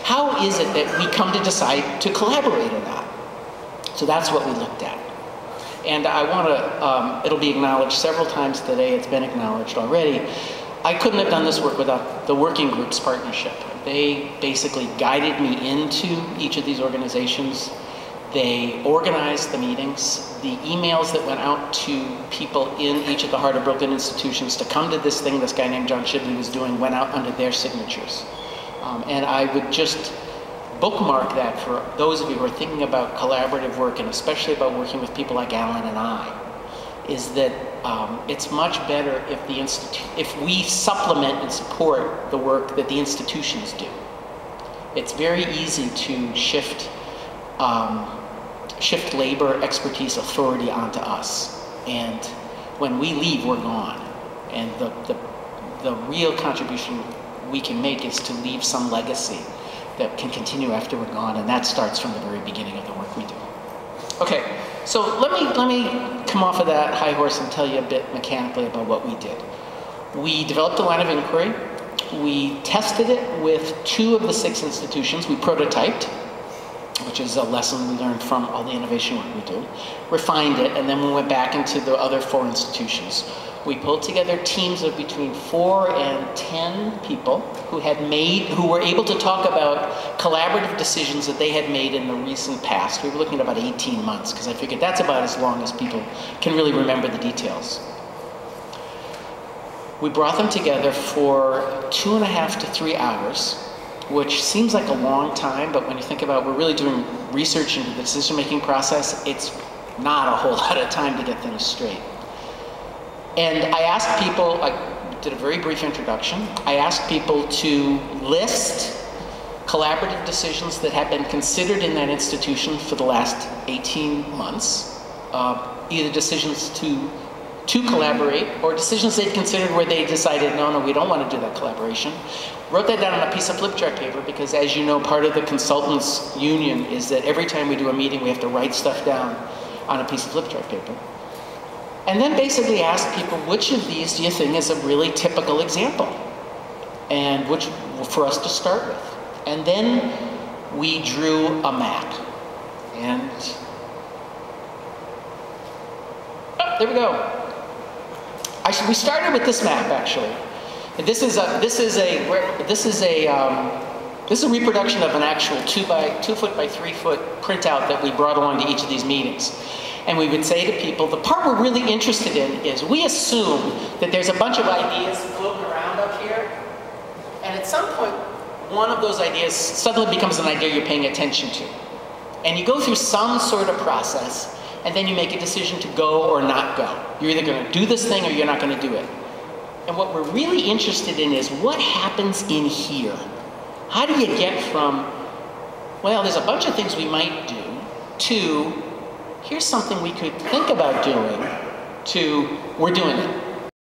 How is it that we come to decide to collaborate or not? So that's what we looked at. And I want to, it'll be acknowledged several times today, it's been acknowledged already. I couldn't have done this work without the working group's partnership. They basically guided me into each of these organizations. They organized the meetings. The emails that went out to people in each of the Heart of Brooklyn institutions to come to this thing this guy named John Shibley was doing went out under their signatures. And I would just bookmark that for those of you who are thinking about collaborative work, and especially about working with people like Alan and I, is that it's much better if we supplement and support the work that the institutions do. It's very easy to shift labor, expertise, authority onto us. And when we leave, we're gone. And the real contribution we can make is to leave some legacy that can continue after we're gone, and that starts from the very beginning of the work we do. Okay, so let me come off of that high horse and tell you a bit mechanically about what we did. We developed a line of inquiry. We tested it with 2 of the 6 institutions. We prototyped, which is a lesson we learned from all the innovation work we do, refined it, and then we went back into the other 4 institutions. We pulled together teams of between 4 and 10 people who were able to talk about collaborative decisions that they had made in the recent past. We were looking at about 18 months, because I figured that's about as long as people can really remember the details. We brought them together for 2.5 to 3 hours, which seems like a long time, but when you think about we're really doing research into the decision-making process, it's not a whole lot of time to get things straight. And I asked people, I did a very brief introduction. I asked people to list collaborative decisions that had been considered in that institution for the last 18 months, either decisions to collaborate or decisions they'd considered where they decided, no, we don't want to do that collaboration. Wrote that down on a piece of flip chart paper because, as you know, part of the consultants union is that every time we do a meeting, we have to write stuff down on a piece of flip chart paper. And then basically ask people, which of these do you think is a really typical example? And which for us to start with. And then we drew a map. And there we go. We started with this map, actually. This is a reproduction of an actual 2 foot by 3 foot printout that we brought along to each of these meetings. And we would say to people, the part we're really interested in is we assume that there's a bunch of ideas floating around up here, and at some point, one of those ideas suddenly becomes an idea you're paying attention to. And you go through some sort of process, and then you make a decision to go or not go. You're either going to do this thing or you're not going to do it. And what we're really interested in is what happens in here. How do you get from, well, there's a bunch of things we might do, to here's something we could think about doing, to we're doing it.